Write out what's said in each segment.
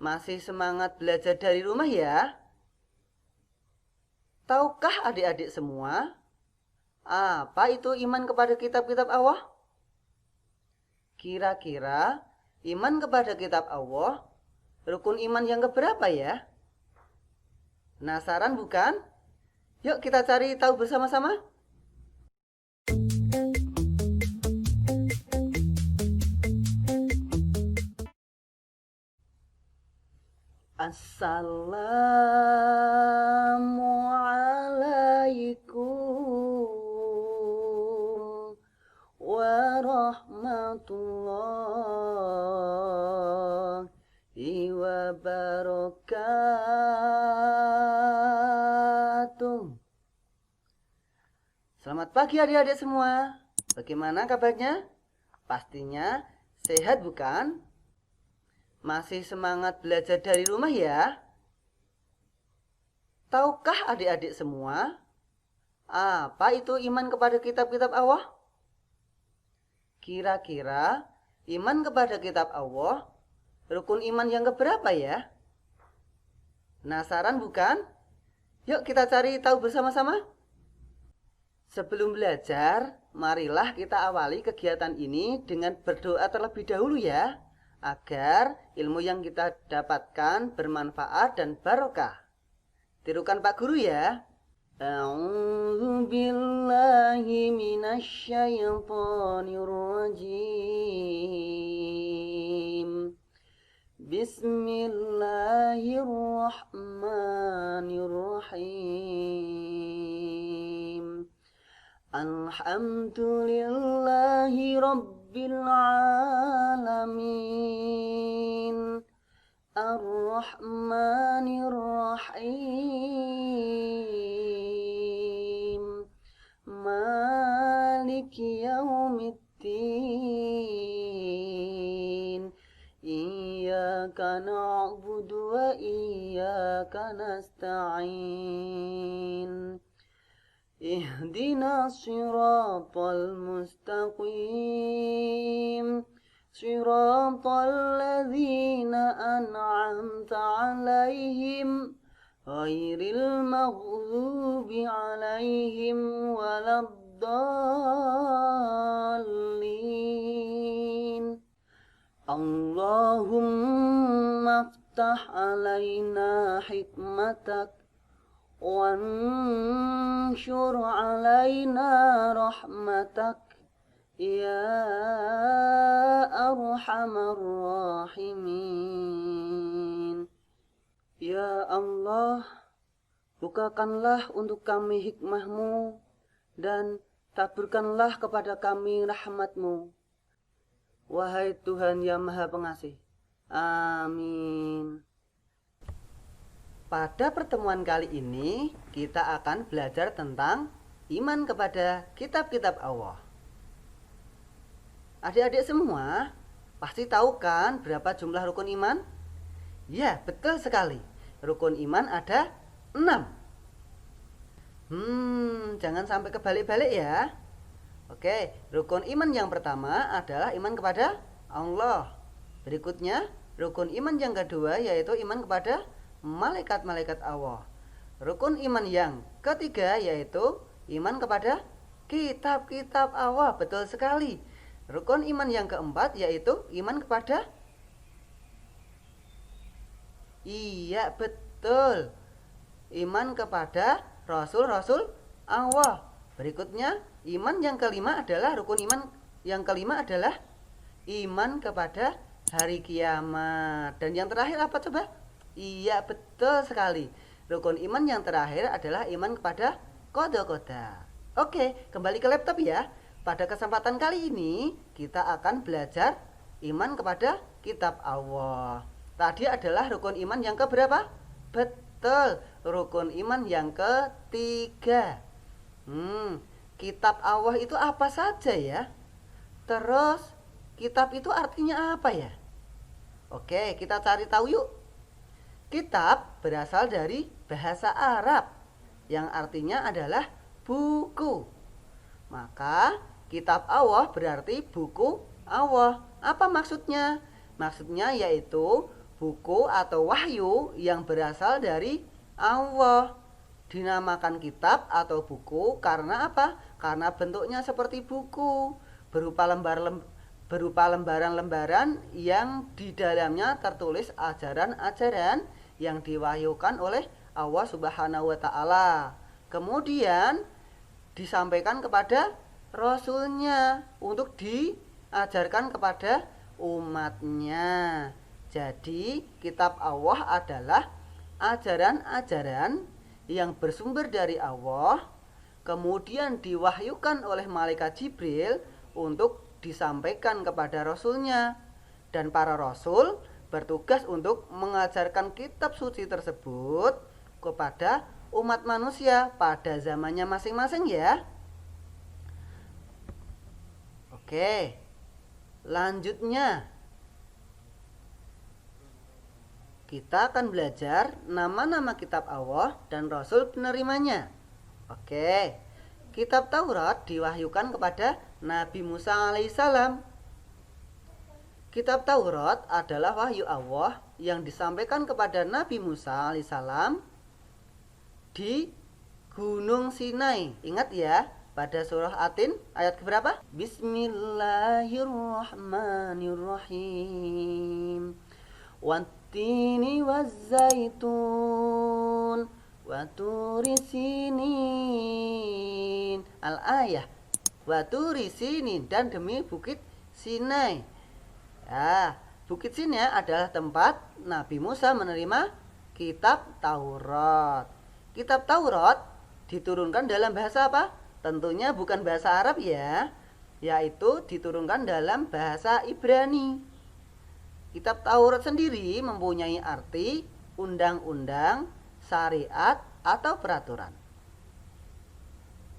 Masih semangat belajar dari rumah ya? Tahukah adik-adik semua, apa itu iman kepada kitab-kitab Allah? Kira-kira iman kepada kitab Allah, rukun iman yang keberapa ya? Penasaran bukan? Yuk kita cari tahu bersama-sama. Assalamualaikum warahmatullahi wabarakatuh. Selamat pagi adik-adik semua. Bagaimana kabarnya? Pastinya sehat bukan? Masih semangat belajar dari rumah ya? Tahukah adik-adik semua, apa itu iman kepada kitab-kitab Allah? Kira-kira iman kepada kitab Allah, rukun iman yang keberapa ya? Penasaran bukan? Yuk kita cari tahu bersama-sama. Sebelum belajar, marilah kita awali kegiatan ini dengan berdoa terlebih dahulu ya, agar ilmu yang kita dapatkan bermanfaat dan barokah. Tirukan Pak Guru ya. A'udzu billahi minasyaitonir rajim. Bismillahirrahmanirrahim. Alhamdulillahi rabbil alamin. Ar-Rahmanir Rahim. Maliki yaumiddin. Iyyaka na'budu wa iyyaka nasta'in. Ihdinas siratal mustaqim. Siratal ladzina an'amta 'alaihim ghairil maghdubi 'alaihim waladdallin. Allahumma aftah 'alaina hikmatak wanshur 'alaina rahmatak ya arhamar rahimin. Ya Allah, bukakanlah untuk kami hikmah-Mu dan taburkanlah kepada kami rahmat-Mu. Wahai Tuhan yang Maha Pengasih. Amin. Pada pertemuan kali ini, kita akan belajar tentang iman kepada kitab-kitab Allah. Adik-adik semua, pasti tahu kan berapa jumlah rukun iman? Ya, betul sekali. Rukun iman ada 6. Jangan sampai kebalik-balik ya. Oke, rukun iman yang pertama adalah iman kepada Allah. Berikutnya, rukun iman yang kedua yaitu iman kepada malaikat-malaikat Allah. Rukun iman yang ketiga yaitu iman kepada kitab-kitab Allah. Betul sekali. Rukun iman yang keempat yaitu iman kepada betul. Iman kepada rasul-rasul Allah. Berikutnya, iman yang kelima adalah rukun iman yang kelima adalah iman kepada hari kiamat. Dan yang terakhir apa coba? Iya, betul sekali. Rukun iman yang terakhir adalah iman kepada qada. Oke, kembali ke laptop ya. Pada kesempatan kali ini, kita akan belajar iman kepada kitab Allah. Tadi adalah rukun iman yang keberapa? Betul, rukun iman yang ketiga. Kitab Allah itu apa saja ya? Terus, kitab itu artinya apa ya? Oke, kita cari tahu yuk. Kitab berasal dari bahasa Arab yang artinya adalah buku. Maka kitab Allah berarti buku Allah. Apa maksudnya? Maksudnya yaitu buku atau wahyu yang berasal dari Allah. Dinamakan kitab atau buku karena apa? Karena bentuknya seperti buku, berupa lembaran-lembaran yang di dalamnya tertulis ajaran-ajaran yang diwahyukan oleh Allah Subhanahu wa taala. Kemudian disampaikan kepada rasulnya untuk diajarkan kepada umatnya. Jadi, kitab Allah adalah ajaran-ajaran yang bersumber dari Allah, kemudian diwahyukan oleh malaikat Jibril untuk disampaikan kepada rasulnya. Dan para rasul bertugas untuk mengajarkan kitab suci tersebut kepada umat manusia pada zamannya masing-masing ya. Oke, lanjutnya kita akan belajar nama-nama kitab Allah dan Rasul penerimanya. Oke, kitab Taurat diwahyukan kepada Nabi Musa alaihissalam. Kitab Taurat adalah wahyu Allah yang disampaikan kepada Nabi Musa alaihissalam di Gunung Sinai. Ingat ya, pada surah Atin ayat keberapa? Bismillahirrahmanirrahim. Wattini wazzaitun waturi sinin. Al-ayah. Waturi sinin, dan demi bukit Sinai. Bukit Sinai adalah tempat Nabi Musa menerima kitab Taurat. Kitab Taurat diturunkan dalam bahasa apa? Tentunya bukan bahasa Arab ya, yaitu diturunkan dalam bahasa Ibrani. Kitab Taurat sendiri mempunyai arti undang-undang, syariat, atau peraturan.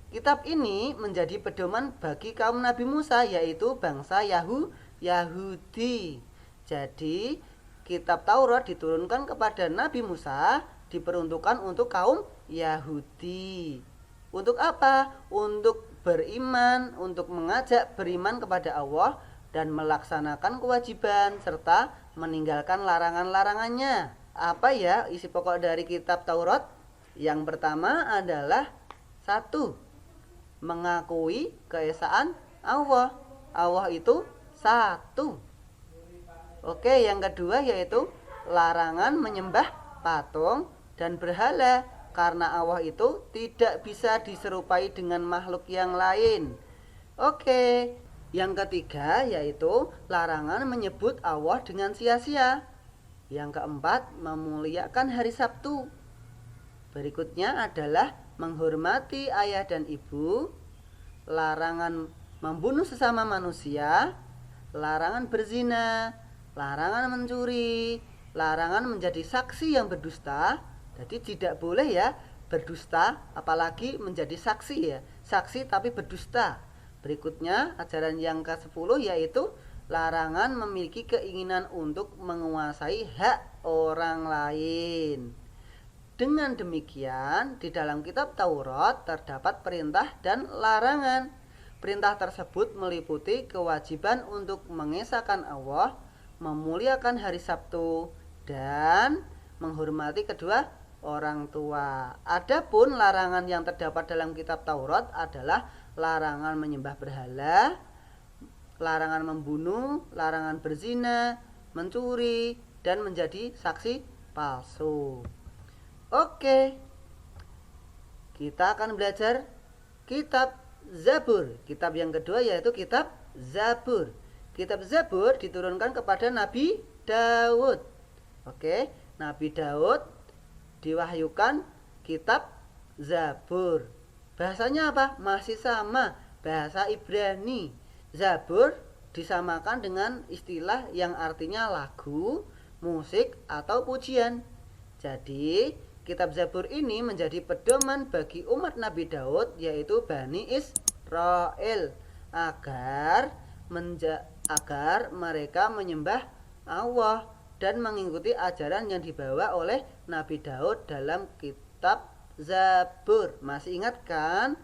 Kitab ini menjadi pedoman bagi kaum Nabi Musa, yaitu bangsa Yahudi. Jadi, kitab Taurat diturunkan kepada Nabi Musa diperuntukkan untuk kaum Yahudi. Untuk apa? Untuk beriman, untuk mengajak beriman kepada Allah dan melaksanakan kewajiban serta meninggalkan larangan-larangannya. Apa ya isi pokok dari kitab Taurat? Yang pertama adalah 1. Mengakui keesaan Allah. Allah itu satu. Oke, yang kedua yaitu larangan menyembah patung dan berhala, karena Allah itu tidak bisa diserupai dengan makhluk yang lain. Oke, yang ketiga yaitu larangan menyebut Allah dengan sia-sia. Yang keempat, memuliakan hari Sabtu. Berikutnya adalah menghormati ayah dan ibu, larangan membunuh sesama manusia, larangan berzina, larangan mencuri, larangan menjadi saksi yang berdusta. Jadi tidak boleh ya berdusta, apalagi menjadi saksi ya. Saksi tapi berdusta. Berikutnya ajaran yang ke-10 yaitu larangan memiliki keinginan untuk menguasai hak orang lain. Dengan demikian, di dalam kitab Taurat terdapat perintah dan larangan. Perintah tersebut meliputi kewajiban untuk mengesahkan Allah, memuliakan hari Sabtu, dan menghormati kedua orang tua. Adapun larangan yang terdapat dalam kitab Taurat adalah larangan menyembah berhala, larangan membunuh, larangan berzina, mencuri, dan menjadi saksi palsu. Oke, kita akan belajar kitab Zabur. Kitab yang kedua yaitu kitab Zabur. Kitab Zabur diturunkan kepada Nabi Daud. Oke, Nabi Daud diwahyukan kitab Zabur. Bahasanya apa? Masih sama, bahasa Ibrani. Zabur disamakan dengan istilah yang artinya lagu, musik, atau pujian. Jadi, kitab Zabur ini menjadi pedoman bagi umat Nabi Daud, yaitu Bani Israel, agar mereka menyembah Allah dan mengikuti ajaran yang dibawa oleh Nabi Daud dalam kitab Zabur. Masih ingat kan?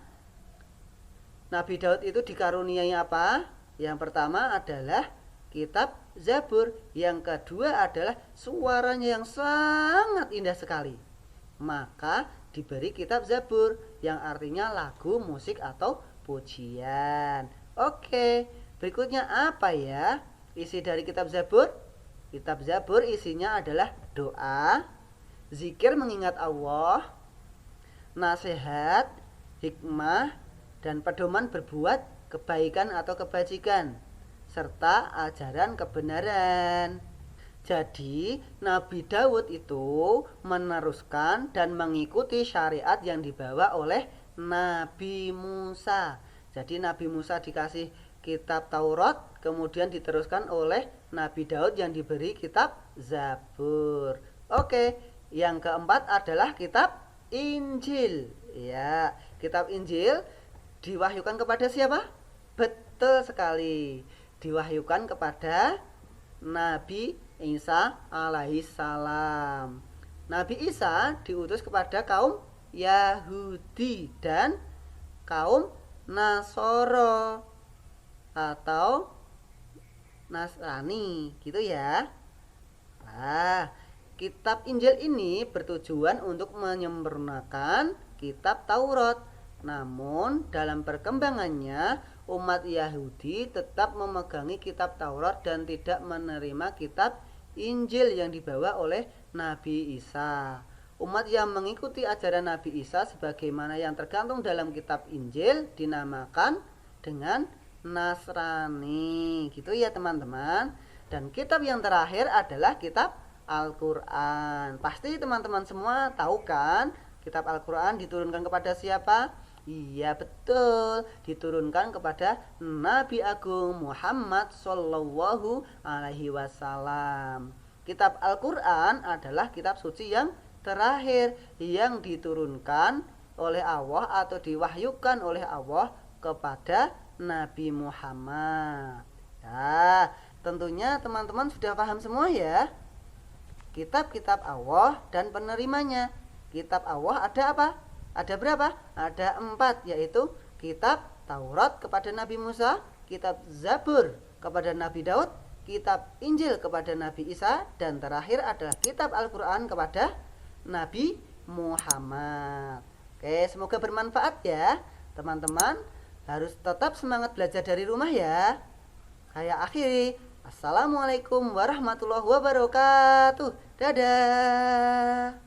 Nabi Daud itu dikaruniai apa? Yang pertama adalah kitab Zabur. Yang kedua adalah suaranya yang sangat indah sekali. Maka diberi kitab Zabur, yang artinya lagu, musik, atau pujian. Oke, berikutnya apa ya isi dari kitab Zabur? Kitab Zabur isinya adalah doa, zikir mengingat Allah, nasihat, hikmah, dan pedoman berbuat kebaikan atau kebajikan, serta ajaran kebenaran. Jadi Nabi Daud itu meneruskan dan mengikuti syariat yang dibawa oleh Nabi Musa. Jadi Nabi Musa dikasih kitab Taurat, kemudian diteruskan oleh Nabi Daud yang diberi kitab Zabur. Oke, yang keempat adalah kitab Injil. Ya, kitab Injil diwahyukan kepada siapa? Betul sekali. Diwahyukan kepada Nabi Isa alaihissalam. Nabi Isa diutus kepada kaum Yahudi dan kaum Nasoro atau Nasrani, gitu ya. Nah, kitab Injil ini bertujuan untuk menyempurnakan kitab Taurat. Namun dalam perkembangannya umat Yahudi tetap memegangi kitab Taurat dan tidak menerima kitab Injil yang dibawa oleh Nabi Isa. Umat yang mengikuti ajaran Nabi Isa sebagaimana yang tergantung dalam kitab Injil dinamakan dengan Nasrani. Gitu ya teman-teman. Dan kitab yang terakhir adalah kitab Al-Quran. Pasti teman-teman semua tahu kan, kitab Al-Quran diturunkan kepada siapa? Iya betul, diturunkan kepada Nabi Agung Muhammad Sallallahu Alaihi Wasallam. Kitab Al-Quran adalah kitab suci yang terakhir yang diturunkan oleh Allah atau diwahyukan oleh Allah kepada Nabi Muhammad. Ya, tentunya teman-teman sudah paham semua ya. Kitab-kitab Allah dan penerimanya. Kitab Allah ada apa? Ada berapa? Ada 4, yaitu kitab Taurat kepada Nabi Musa, kitab Zabur kepada Nabi Daud, kitab Injil kepada Nabi Isa, dan terakhir adalah kitab Al-Quran kepada Nabi Muhammad. Oke, semoga bermanfaat ya. Teman-teman harus tetap semangat belajar dari rumah ya. Saya akhiri. Assalamualaikum warahmatullahi wabarakatuh. Dadah.